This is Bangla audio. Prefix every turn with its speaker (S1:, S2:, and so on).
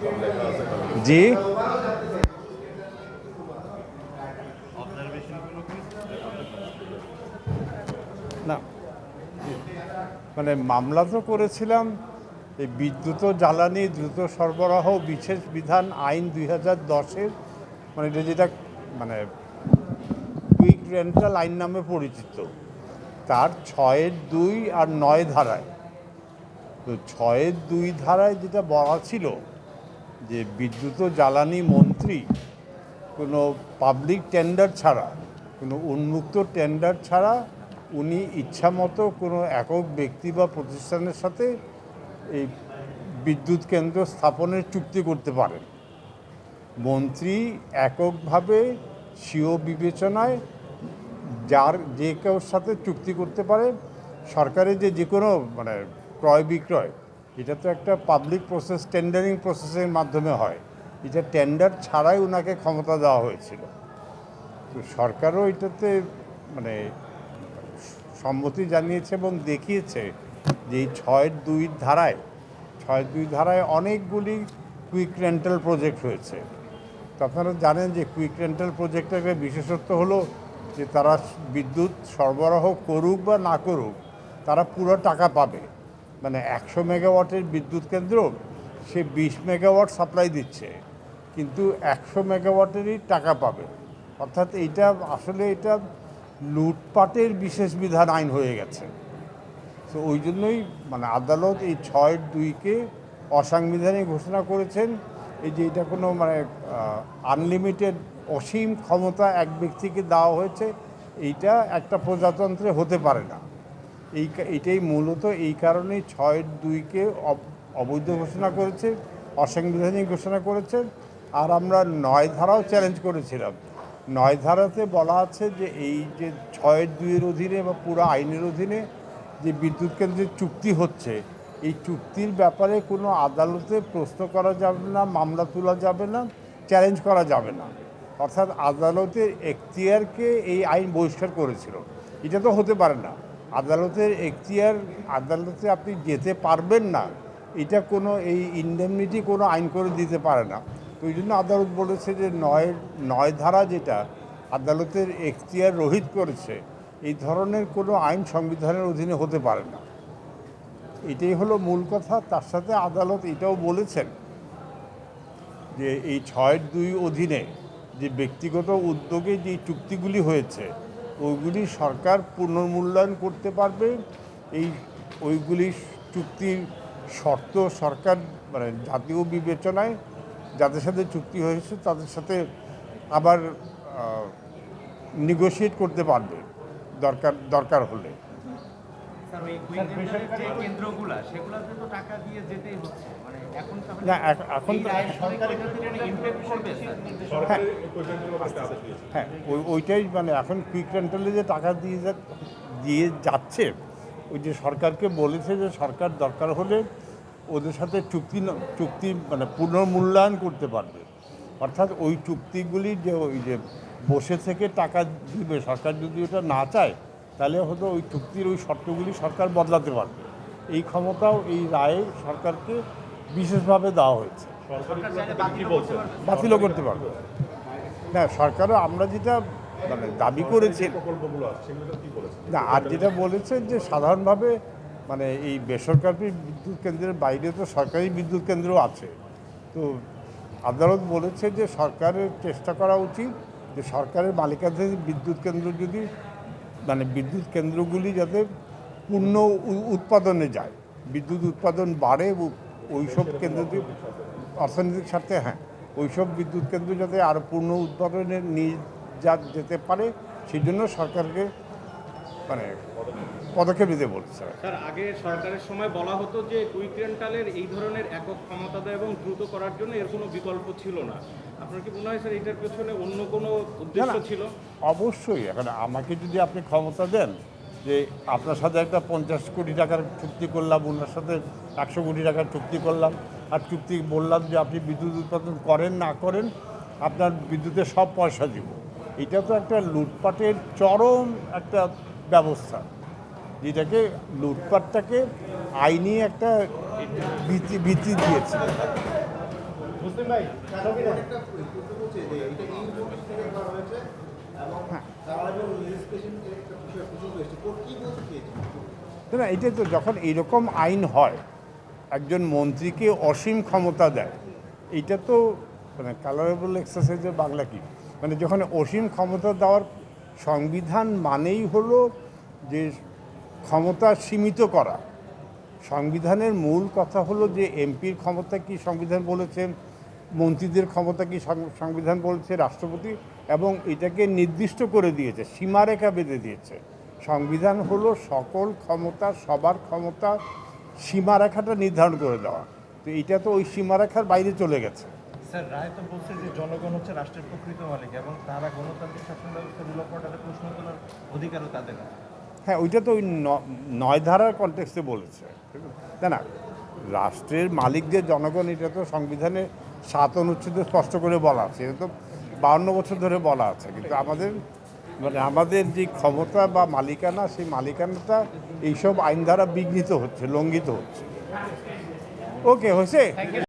S1: জি, না মানে মামলা তো করেছিলাম এই বিদ্যুৎ ও জ্বালানি দ্রুত সরবরাহ বিশেষ বিধান আইন 2010-এর, মানে এটা যেটা মানে কুইক রেন্টাল আইন নামে পরিচিত, তার 6-2 আর 9 ধারায়। তো 6-2 ধারায় যেটা বলা ছিল যে বিদ্যুৎ ও জ্বালানি মন্ত্রী কোনো পাবলিক টেন্ডার ছাড়া, কোনো উন্মুক্ত টেন্ডার ছাড়া উনি ইচ্ছামতো কোনো একক ব্যক্তি বা প্রতিষ্ঠানের সাথে এই বিদ্যুৎ কেন্দ্র স্থাপনের চুক্তি করতে পারেন। মন্ত্রী এককভাবে স্বীয় বিবেচনায় যে কেউর সাথে চুক্তি করতে পারে। সরকারের যে কোনো মানে ক্রয় বিক্রয়, এটা তো একটা পাবলিক প্রসেস, টেন্ডারিং প্রসেসের মাধ্যমে হয়। এটা টেন্ডার ছাড়াই ওনাকে ক্ষমতা দেওয়া হয়েছিল। তো সরকারও এটাতে মানে সম্মতি জানিয়েছে এবং দেখিয়েছে যে এই 6-2 ধারায় অনেকগুলি কুইক রেন্টাল প্রজেক্ট হয়েছে। তো আপনারা জানেন যে কুইক রেন্টাল প্রজেক্টের একটা বিশেষত্ব হলো যে তারা বিদ্যুৎ সরবরাহ করুক বা না করুক, তারা পুরো টাকা পাবে। মানে 100 মেগাওয়াটের বিদ্যুৎ কেন্দ্র সে 20 মেগাওয়াট সাপ্লাই দিচ্ছে, কিন্তু 100 মেগাওয়াটেরই টাকা পাবে। অর্থাৎ এটা আসলে এটা লুটপাটের বিশেষ বিধান আইন হয়ে গেছে। তো ওই জন্যই মানে আদালত এই 6-2-কে অসাংবিধানিক ঘোষণা করেছেন। এই যে এটা কোনো মানে আনলিমিটেড অসীম ক্ষমতা এক ব্যক্তিকে দেওয়া হয়েছে, এইটা একটা প্রজাতন্ত্রে হতে পারে না। এইটাই মূলত এই কারণেই 6-2-কে অবৈধ ঘোষণা করেছে, অসাংবিধানিক ঘোষণা করেছে। আর আমরা 9 ধারাও চ্যালেঞ্জ করেছিলাম। 9 ধারাতে বলা আছে যে এই যে 6-2-এর অধীনে বা পুরো আইনের অধীনে যে বিদ্যুৎ কেন্দ্রের চুক্তি হচ্ছে, এই চুক্তির ব্যাপারে কোনো আদালতে প্রশ্ন করা যাবে না, মামলা তোলা যাবে না, চ্যালেঞ্জ করা যাবে না। অর্থাৎ আদালতের এখতিয়ারকে এই আইন বহিষ্কার করেছিল। এটা তো হতে পারে না। আদালতের এখতিয়ার, আদালতে আপনি যেতে পারবেন না, এটা কোনো এই ইনডেমনিটি কোনো আইন করে দিতে পারে না। তো ওই জন্য আদালত বলেছে যে 9 ধারা যেটা আদালতের এখতিয়ার রহিত করেছে, এই ধরনের কোনো আইন সংবিধানের অধীনে হতে পারে না। এটাই হলো মূল কথা। তার সাথে আদালত এটাও বলেছেন যে এই 6-2 অধীনে যে ব্যক্তিগত উদ্যোগে যে চুক্তিগুলি হয়েছে, ওইগুলি সরকার পুনর্মূল্যায়ন করতে পারবে। ওইগুলি চুক্তির শর্ত সরকার মানে জাতীয় বিবেচনায় যাদের সাথে চুক্তি হয়েছে তাদের সাথে আবার নেগোশিয়েট করতে পারবে দরকার হলে। না এখন হ্যাঁ ওইটাই মানে এখন কুইক রেন্টালে যে টাকা দিয়ে যাচ্ছে, ওই যে সরকারকে বলেছে যে সরকার দরকার হলে ওদের সাথে চুক্তি মানে পুনর্মূল্যায়ন করতে পারবে। অর্থাৎ ওই চুক্তিগুলি যে ওই যে বসে থেকে টাকা দিবে, সরকার যদি ওটা না চায় তাহলে হয়তো ওই চুক্তির ওই শর্তগুলি সরকার বদলাতে পারবে। এই ক্ষমতাও এই রায়ে সরকারকে বিশেষভাবে দেওয়া হয়েছে। বাতিলও করতে পারবে না সরকারও। আমরা যেটা মানে দাবি করেছি না, আর যেটা বলেছে যে সাধারণভাবে মানে এই বেসরকারি বিদ্যুৎ কেন্দ্রের বাইরে তো সরকারি বিদ্যুৎ কেন্দ্র আছে। তো আদালত বলেছে যে সরকারের চেষ্টা করা উচিত যে সরকারের মালিকানাধীন বিদ্যুৎ কেন্দ্র যদি মানে বিদ্যুৎ কেন্দ্রগুলি যাতে পূর্ণ উৎপাদনে যায়, বিদ্যুৎ উৎপাদন বাড়ে, ওইসব কেন্দ্র অর্থনৈতিক স্বার্থে হ্যাঁ ওইসব বিদ্যুৎ কেন্দ্র যাতে আরও পূর্ণ উৎপাদনে নিয়ে যেতে পারে, সেই জন্য সরকারকে মানে পদক্ষেপ নিতে বলছে।
S2: স্যার, আগে সরকারের সময় বলা হতো যে কুইক রেন্টালের এই ধরনের একক ক্ষমতা দেয় এবং দ্রুত করার জন্য এর কোনো বিকল্প ছিল না। আপনার কি মনে হয় স্যার এটার পেছনে অন্য কোনো উদ্দেশ্য ছিল?
S1: অবশ্যই। এখন আমাকে যদি আপনি ক্ষমতা দেন যে আপনার সাথে একটা 50 কোটি টাকার চুক্তি করলাম, ওনার সাথে 100 কোটি টাকার চুক্তি করলাম, আর চুক্তি বললাম যে আপনি বিদ্যুৎ উৎপাদন করেন না করেন আপনার বিদ্যুতের সব পয়সা দিব, এটা তো একটা লুটপাটের চরম একটা ব্যবস্থা, যেটাকে লুটপাটটাকে আইনি একটা ভীতি দিয়েছে। না এটা তো যখন এইরকম আইন হয় একজন মন্ত্রীকে অসীম ক্ষমতা দেয়, এইটা তো মানে কালারেবল এক্সারসাইজের বাংলা কি, মানে যখন অসীম ক্ষমতা দেওয়ার সংবিধান মানেই হলো যে ক্ষমতা সীমিত করা। সংবিধানের মূল কথা হলো যে এমপির ক্ষমতা কি সংবিধান বলেছেন, মন্ত্রীদের ক্ষমতা কি সংবিধান বলছে, রাষ্ট্রপতি, এবং এটাকে নির্দিষ্ট করে দিয়েছে, সীমারেখা বেঁধে দিয়েছে। সংবিধান হলো সকল ক্ষমতা, সবার ক্ষমতা, সীমারেখাটা নির্ধারণ করে দেওয়া। তো এটা তো ওই সীমারেখার বাইরে চলে গেছে।
S3: স্যার রায় তো বলছে যে জনগণ হচ্ছে রাষ্ট্রের প্রকৃত মালিক এবং তারা গণতান্ত্রিক শাসন ব্যবস্থা রুল অফ অর্ডারের প্রশ্ন তোলার অধিকারও তাদের আছে।
S1: হ্যাঁ, ওইটা তো ওই ৯ ধারার কনটেক্সটে বলেছে, তাই না? রাষ্ট্রের মালিকদের জনগণ, এটা তো সংবিধানে ৭ অনুচ্ছেদে স্পষ্ট করে বলা আছে, এটা তো ৫২ বছর ধরে বলা আছে। কিন্তু আমাদের যে ক্ষমতা বা মালিকানা, সেই মালিকানাটা এইসব আইন দ্বারা বিঘ্নিত হচ্ছে, লঙ্ঘিত হচ্ছে। ওকে, হয়েছে।